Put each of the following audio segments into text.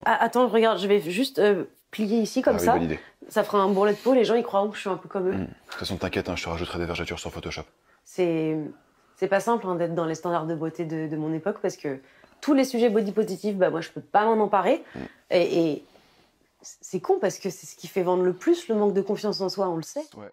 Ah, attends, regarde, je vais juste plier ici comme ça. Bonne idée. Ça fera un bourrelet de peau, les gens ils croiront que je suis un peu comme eux. De toute façon, t'inquiète, je te rajouterai des vergetures sur Photoshop. C'est pas simple d'être dans les standards de beauté de mon époque parce que tous les sujets body positifs, bah moi je peux pas m'en emparer. Et c'est con parce que c'est ce qui fait vendre le plus, le manque de confiance en soi, on le sait. Ouais.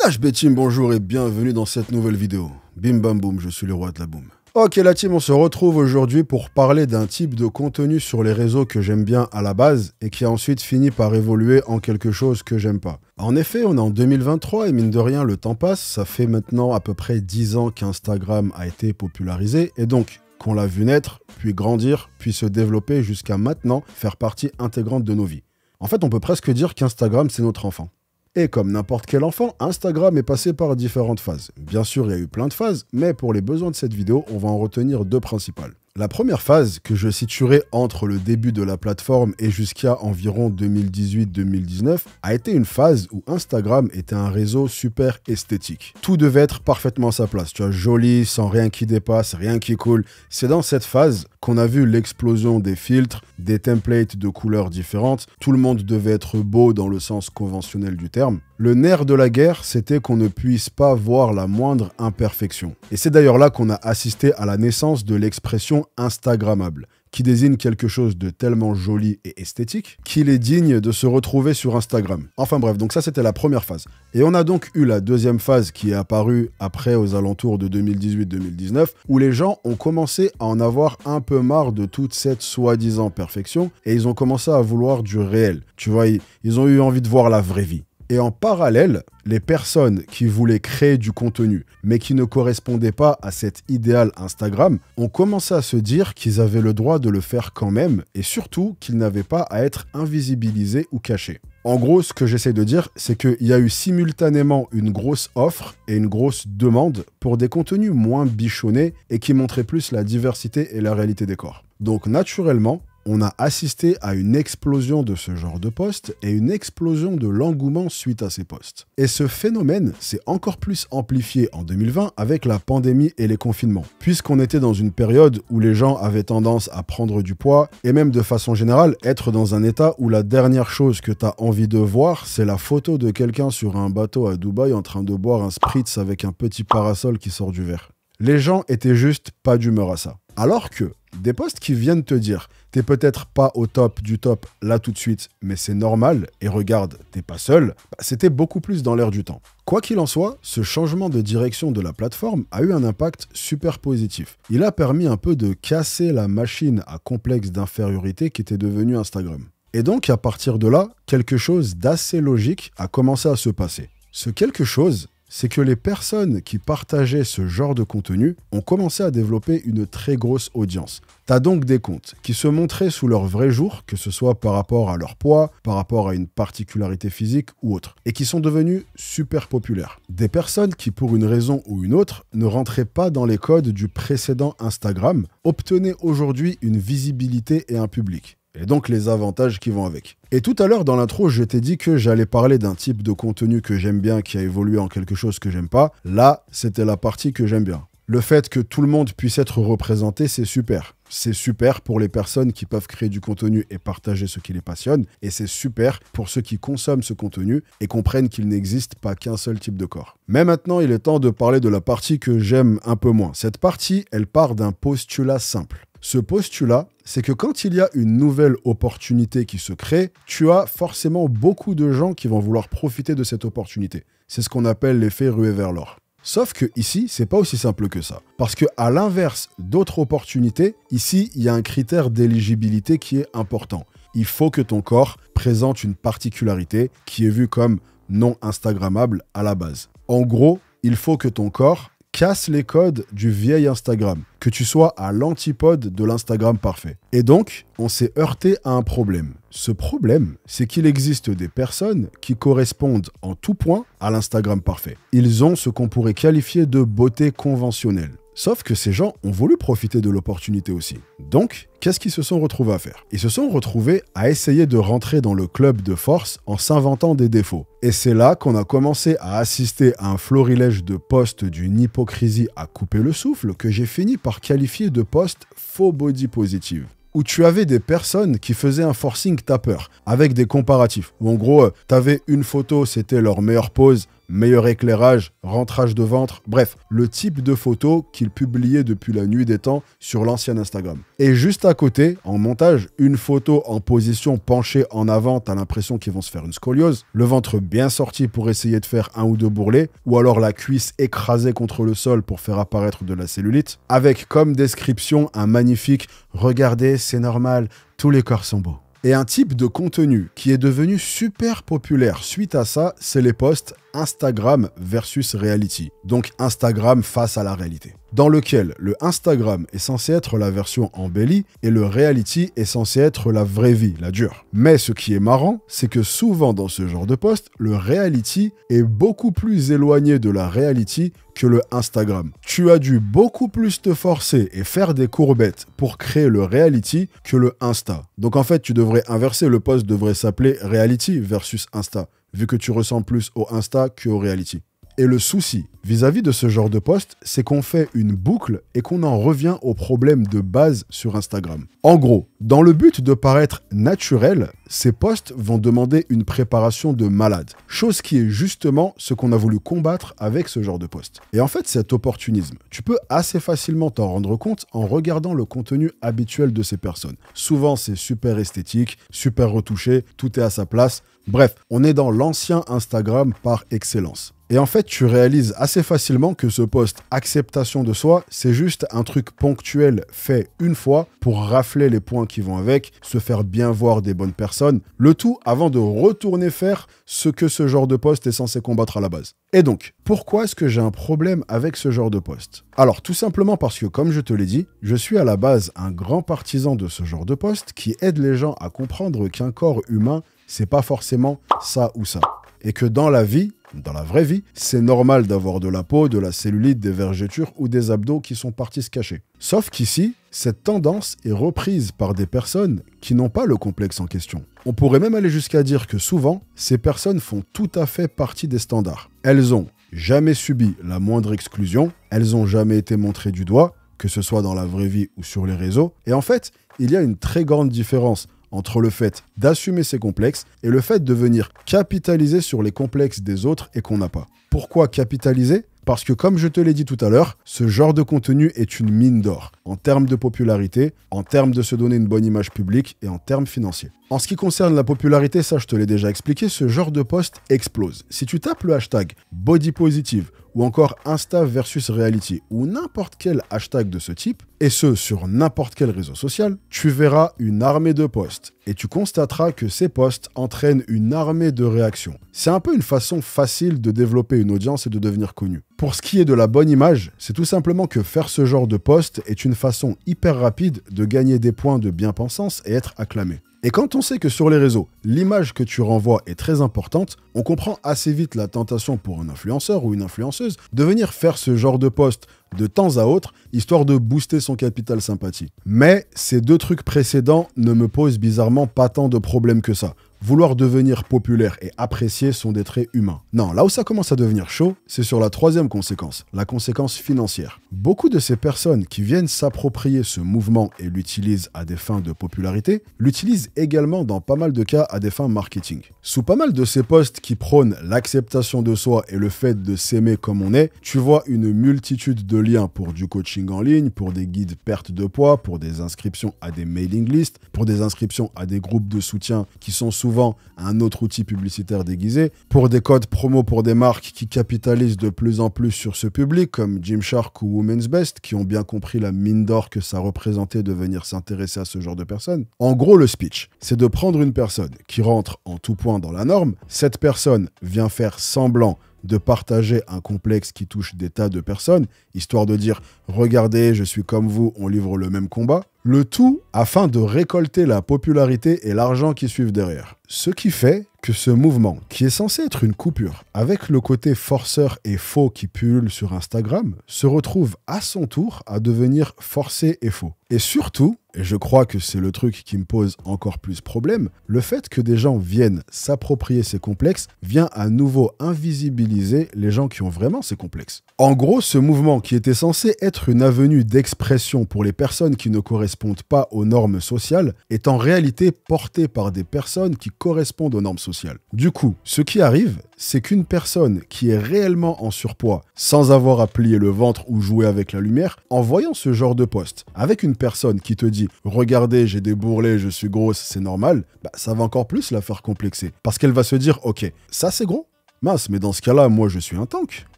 Nash Team, bonjour et bienvenue dans cette nouvelle vidéo. Bim bam boum, je suis le roi de la boum. Ok la team, on se retrouve aujourd'hui pour parler d'un type de contenu sur les réseaux que j'aime bien à la base et qui a ensuite fini par évoluer en quelque chose que j'aime pas. En effet, on est en 2023 et mine de rien, le temps passe. Ça fait maintenant à peu près 10 ans qu'Instagram a été popularisé et donc qu'on l'a vu naître, puis grandir, puis se développer jusqu'à maintenant faire partie intégrante de nos vies. En fait, on peut presque dire qu'Instagram, c'est notre enfant. Et comme n'importe quel enfant, Instagram est passé par différentes phases. Bien sûr, il y a eu plein de phases, mais pour les besoins de cette vidéo, on va en retenir deux principales. La première phase, que je situerai entre le début de la plateforme et jusqu'à environ 2018-2019, a été une phase où Instagram était un réseau super esthétique. Tout devait être parfaitement à sa place, tu vois, joli, sans rien qui dépasse, rien qui coule. C'est dans cette phase qu'on a vu l'explosion des filtres, des templates de couleurs différentes. Tout le monde devait être beau dans le sens conventionnel du terme. Le nerf de la guerre, c'était qu'on ne puisse pas voir la moindre imperfection. Et c'est d'ailleurs là qu'on a assisté à la naissance de l'expression Instagrammable, qui désigne quelque chose de tellement joli et esthétique qu'il est digne de se retrouver sur Instagram. Enfin bref, donc ça c'était la première phase. Et on a donc eu la deuxième phase qui est apparue après aux alentours de 2018-2019, où les gens ont commencé à en avoir un peu marre de toute cette soi-disant perfection, et ils ont commencé à vouloir du réel. Tu vois, ils ont eu envie de voir la vraie vie. Et en parallèle, les personnes qui voulaient créer du contenu, mais qui ne correspondaient pas à cet idéal Instagram, ont commencé à se dire qu'ils avaient le droit de le faire quand même, et surtout qu'ils n'avaient pas à être invisibilisés ou cachés. En gros, ce que j'essaie de dire, c'est qu'il y a eu simultanément une grosse offre et une grosse demande pour des contenus moins bichonnés et qui montraient plus la diversité et la réalité des corps. Donc naturellement, on a assisté à une explosion de ce genre de posts et une explosion de l'engouement suite à ces posts. Et ce phénomène s'est encore plus amplifié en 2020 avec la pandémie et les confinements, puisqu'on était dans une période où les gens avaient tendance à prendre du poids et même de façon générale être dans un état où la dernière chose que tu as envie de voir, c'est la photo de quelqu'un sur un bateau à Dubaï en train de boire un spritz avec un petit parasol qui sort du verre. Les gens étaient juste pas d'humeur à ça. Alors que des posts qui viennent te dire « t'es peut-être pas au top du top là tout de suite, mais c'est normal, et regarde, t'es pas seul », c'était beaucoup plus dans l'air du temps. Quoi qu'il en soit, ce changement de direction de la plateforme a eu un impact super positif. Il a permis un peu de casser la machine à complexe d'infériorité qui était devenue Instagram. Et donc, à partir de là, quelque chose d'assez logique a commencé à se passer. Ce quelque chose, c'est que les personnes qui partageaient ce genre de contenu ont commencé à développer une très grosse audience. T'as donc des comptes qui se montraient sous leur vrai jour, que ce soit par rapport à leur poids, par rapport à une particularité physique ou autre, et qui sont devenus super populaires. Des personnes qui, pour une raison ou une autre, ne rentraient pas dans les codes du précédent Instagram, obtenaient aujourd'hui une visibilité et un public. Et donc les avantages qui vont avec. Et tout à l'heure dans l'intro, je t'ai dit que j'allais parler d'un type de contenu que j'aime bien qui a évolué en quelque chose que j'aime pas. Là, c'était la partie que j'aime bien. Le fait que tout le monde puisse être représenté, c'est super. C'est super pour les personnes qui peuvent créer du contenu et partager ce qui les passionne. Et c'est super pour ceux qui consomment ce contenu et comprennent qu'il n'existe pas qu'un seul type de corps. Mais maintenant, il est temps de parler de la partie que j'aime un peu moins. Cette partie, elle part d'un postulat simple. Ce postulat, c'est que quand il y a une nouvelle opportunité qui se crée, tu as forcément beaucoup de gens qui vont vouloir profiter de cette opportunité. C'est ce qu'on appelle l'effet ruée vers l'or. Sauf que ici, c'est pas aussi simple que ça. Parce que à l'inverse d'autres opportunités, ici, il y a un critère d'éligibilité qui est important. Il faut que ton corps présente une particularité qui est vue comme non Instagrammable à la base. En gros, il faut que ton corps casse les codes du vieil Instagram, que tu sois à l'antipode de l'Instagram parfait. Et donc, on s'est heurté à un problème. Ce problème, c'est qu'il existe des personnes qui correspondent en tout point à l'Instagram parfait. Ils ont ce qu'on pourrait qualifier de beauté conventionnelle. Sauf que ces gens ont voulu profiter de l'opportunité aussi. Donc, qu'est-ce qu'ils se sont retrouvés à faire? Ils se sont retrouvés à essayer de rentrer dans le club de force en s'inventant des défauts. Et c'est là qu'on a commencé à assister à un florilège de posts d'une hypocrisie à couper le souffle que j'ai fini par qualifier de posts faux body positive. Où tu avais des personnes qui faisaient un forcing tapeur avec des comparatifs. Où en gros, tu avais une photo, c'était leur meilleure pose, meilleur éclairage, rentrage de ventre, bref, le type de photo qu'ils publiaient depuis la nuit des temps sur l'ancien Instagram. Et juste à côté, en montage, une photo en position penchée en avant, t'as l'impression qu'ils vont se faire une scoliose, le ventre bien sorti pour essayer de faire un ou deux bourrelets, ou alors la cuisse écrasée contre le sol pour faire apparaître de la cellulite, avec comme description un magnifique « Regardez, c'est normal, tous les corps sont beaux ». Et un type de contenu qui est devenu super populaire suite à ça, c'est les posts Instagram versus reality. Donc Instagram face à la réalité. Dans lequel le Instagram est censé être la version embellie et le reality est censé être la vraie vie, la dure. Mais ce qui est marrant, c'est que souvent dans ce genre de post, le reality est beaucoup plus éloigné de la reality que le Instagram. Tu as dû beaucoup plus te forcer et faire des courbettes pour créer le reality que le Insta. Donc en fait, tu devrais inverser, le post devrait s'appeler reality versus Insta, vu que tu ressembles plus au Insta qu'au reality. Et le souci vis-à-vis de ce genre de post, c'est qu'on fait une boucle et qu'on en revient au problème de base sur Instagram. En gros, dans le but de paraître naturel, ces posts vont demander une préparation de malade. Chose qui est justement ce qu'on a voulu combattre avec ce genre de post. Et en fait, cet opportunisme, tu peux assez facilement t'en rendre compte en regardant le contenu habituel de ces personnes. Souvent, c'est super esthétique, super retouché, tout est à sa place. Bref, on est dans l'ancien Instagram par excellence. Et en fait, tu réalises assez facilement que ce post acceptation de soi, c'est juste un truc ponctuel fait une fois pour rafler les points qui vont avec, se faire bien voir des bonnes personnes, le tout avant de retourner faire ce que ce genre de post est censé combattre à la base. Et donc, pourquoi est-ce que j'ai un problème avec ce genre de post? Alors, tout simplement parce que, comme je te l'ai dit, je suis à la base un grand partisan de ce genre de post qui aide les gens à comprendre qu'un corps humain, c'est pas forcément ça ou ça. Et que dans la vie, dans la vraie vie, c'est normal d'avoir de la peau, de la cellulite, des vergetures ou des abdos qui sont partis se cacher. Sauf qu'ici, cette tendance est reprise par des personnes qui n'ont pas le complexe en question. On pourrait même aller jusqu'à dire que souvent, ces personnes font tout à fait partie des standards. Elles ont jamais subi la moindre exclusion, elles ont jamais été montrées du doigt, que ce soit dans la vraie vie ou sur les réseaux. Et en fait, il y a une très grande différence entre le fait d'assumer ses complexes et le fait de venir capitaliser sur les complexes des autres et qu'on n'a pas. Pourquoi capitaliser ? Parce que comme je te l'ai dit tout à l'heure, ce genre de contenu est une mine d'or, en termes de popularité, en termes de se donner une bonne image publique et en termes financiers. En ce qui concerne la popularité, ça je te l'ai déjà expliqué, ce genre de post explose. Si tu tapes le hashtag body positive ou encore Insta versus reality ou n'importe quel hashtag de ce type, et ce sur n'importe quel réseau social, tu verras une armée de posts et tu constateras que ces posts entraînent une armée de réactions. C'est un peu une façon facile de développer une audience et de devenir connu. Pour ce qui est de la bonne image, c'est tout simplement que faire ce genre de post est une façon hyper rapide de gagner des points de bien-pensance et être acclamé. Et quand on sait que sur les réseaux, l'image que tu renvoies est très importante, on comprend assez vite la tentation pour un influenceur ou une influenceuse de venir faire ce genre de post de temps à autre, histoire de booster son capital sympathie. Mais ces deux trucs précédents ne me posent bizarrement pas tant de problèmes que ça. Vouloir devenir populaire et apprécié sont des traits humains. Non, là où ça commence à devenir chaud, c'est sur la troisième conséquence, la conséquence financière. Beaucoup de ces personnes qui viennent s'approprier ce mouvement et l'utilisent à des fins de popularité, l'utilisent également dans pas mal de cas à des fins marketing. Sous pas mal de ces posts qui prônent l'acceptation de soi et le fait de s'aimer comme on est, tu vois une multitude de liens pour du coaching en ligne, pour des guides perte de poids, pour des inscriptions à des mailing lists, pour des inscriptions à des groupes de soutien qui sont souvent un autre outil publicitaire déguisé, pour des codes promo pour des marques qui capitalisent de plus en plus sur ce public, comme Gymshark ou Women's Best, qui ont bien compris la mine d'or que ça représentait de venir s'intéresser à ce genre de personnes. En gros, le speech, c'est de prendre une personne qui rentre en tout point dans la norme, cette personne vient faire semblant de partager un complexe qui touche des tas de personnes, histoire de dire « Regardez, je suis comme vous, on livre le même combat », le tout afin de récolter la popularité et l'argent qui suivent derrière. Ce qui fait que ce mouvement, qui est censé être une coupure, avec le côté forceur et faux qui pullule sur Instagram, se retrouve à son tour à devenir forcé et faux. Et surtout, et je crois que c'est le truc qui me pose encore plus problème, le fait que des gens viennent s'approprier ces complexes vient à nouveau invisibiliser les gens qui ont vraiment ces complexes. En gros, ce mouvement qui était censé être une avenue d'expression pour les personnes qui ne correspondent pas aux normes sociales est en réalité porté par des personnes qui correspondent aux normes sociales. Du coup, ce qui arrive, c'est qu'une personne qui est réellement en surpoids, sans avoir à plier le ventre ou jouer avec la lumière, en voyant ce genre de post, avec une personne qui te dit « Regardez, j'ai des bourrelets, je suis grosse, c'est normal », bah, ça va encore plus la faire complexer. Parce qu'elle va se dire « Ok, ça c'est gros ? Mince, mais dans ce cas-là, moi je suis un tank ».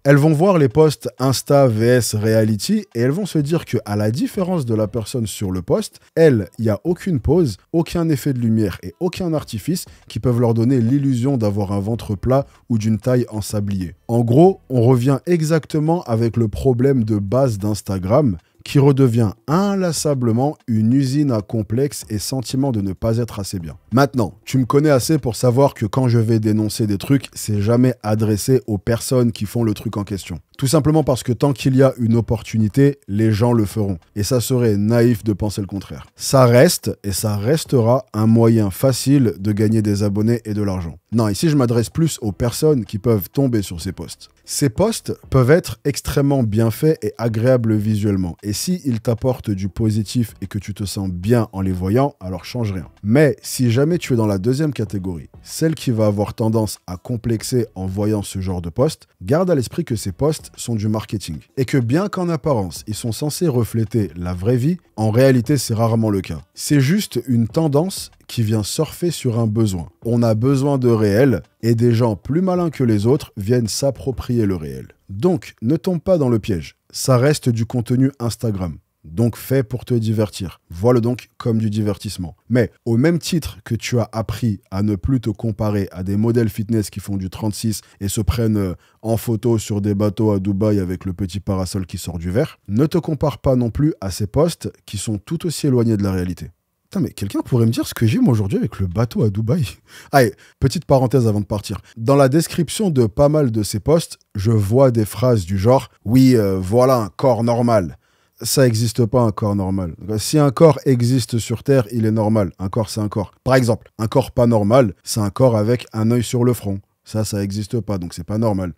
Elles vont voir les posts Insta vs Reality et elles vont se dire que, à la différence de la personne sur le post, elle, il n'y a aucune pause, aucun effet de lumière et aucun artifice qui peuvent leur donner l'illusion d'avoir un ventre plat ou d'une taille en sablier. En gros, on revient exactement avec le problème de base d'Instagram qui redevient inlassablement une usine à complexes et sentiment de ne pas être assez bien. Maintenant, tu me connais assez pour savoir que quand je vais dénoncer des trucs, c'est jamais adressé aux personnes qui font le truc en question. Tout simplement parce que tant qu'il y a une opportunité, les gens le feront. Et ça serait naïf de penser le contraire. Ça reste et ça restera un moyen facile de gagner des abonnés et de l'argent. Non, ici je m'adresse plus aux personnes qui peuvent tomber sur ces posts. Ces posts peuvent être extrêmement bien faits et agréables visuellement. Et si ils t'apportent du positif et que tu te sens bien en les voyant, alors change rien. Mais si jamais tu es dans la deuxième catégorie, celle qui va avoir tendance à complexer en voyant ce genre de posts, garde à l'esprit que ces posts sont du marketing. Et que bien qu'en apparence, ils sont censés refléter la vraie vie, en réalité, c'est rarement le cas. C'est juste une tendance qui vient surfer sur un besoin. On a besoin de réel et des gens plus malins que les autres viennent s'approprier le réel. Donc, ne tombe pas dans le piège. Ça reste du contenu Instagram. Donc fait pour te divertir. Vois-le donc comme du divertissement. Mais au même titre que tu as appris à ne plus te comparer à des modèles fitness qui font du 36 et se prennent en photo sur des bateaux à Dubaï avec le petit parasol qui sort du verre, ne te compare pas non plus à ces posts qui sont tout aussi éloignés de la réalité. Putain, mais quelqu'un pourrait me dire ce que j'ai moi aujourd'hui avec le bateau à Dubaï? Allez, petite parenthèse avant de partir. Dans la description de pas mal de ces posts, je vois des phrases du genre « Oui, voilà un corps normal ». Ça n'existe pas un corps normal. Si un corps existe sur Terre, il est normal. Un corps, c'est un corps. Par exemple, un corps pas normal, c'est un corps avec un œil sur le front. Ça n'existe pas, donc c'est pas normal.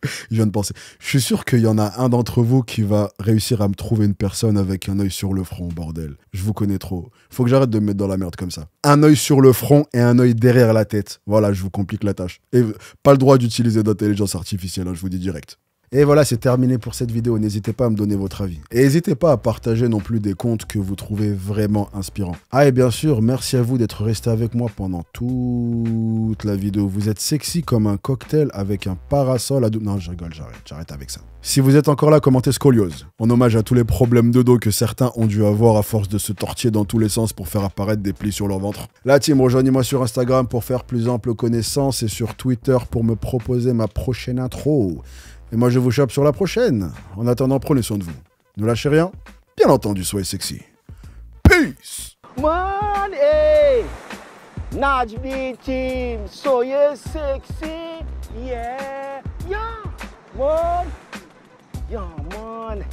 Je viens de penser. Je suis sûr qu'il y en a un d'entre vous qui va réussir à me trouver une personne avec un œil sur le front, bordel. Je vous connais trop. Faut que j'arrête de me mettre dans la merde comme ça. Un œil sur le front et un œil derrière la tête. Voilà, je vous complique la tâche. Et pas le droit d'utiliser d'intelligence artificielle, hein, je vous dis direct. Et voilà, c'est terminé pour cette vidéo. N'hésitez pas à me donner votre avis. Et n'hésitez pas à partager non plus des comptes que vous trouvez vraiment inspirants. Ah, et bien sûr, merci à vous d'être resté avec moi pendant toute la vidéo. Vous êtes sexy comme un cocktail avec un parasol à dos. Non, je rigole, j'arrête avec ça. Si vous êtes encore là, commentez scoliose. En hommage à tous les problèmes de dos que certains ont dû avoir à force de se tortiller dans tous les sens pour faire apparaître des plis sur leur ventre. La team, rejoignez-moi sur Instagram pour faire plus ample connaissance et sur Twitter pour me proposer ma prochaine intro. Et moi, je vous chope sur la prochaine. En attendant, prenez soin de vous. Ne lâchez rien. Bien entendu, soyez sexy. Peace! Man, hey! Naj B team, soyez sexy. Yeah, yeah, man. Yeah, man.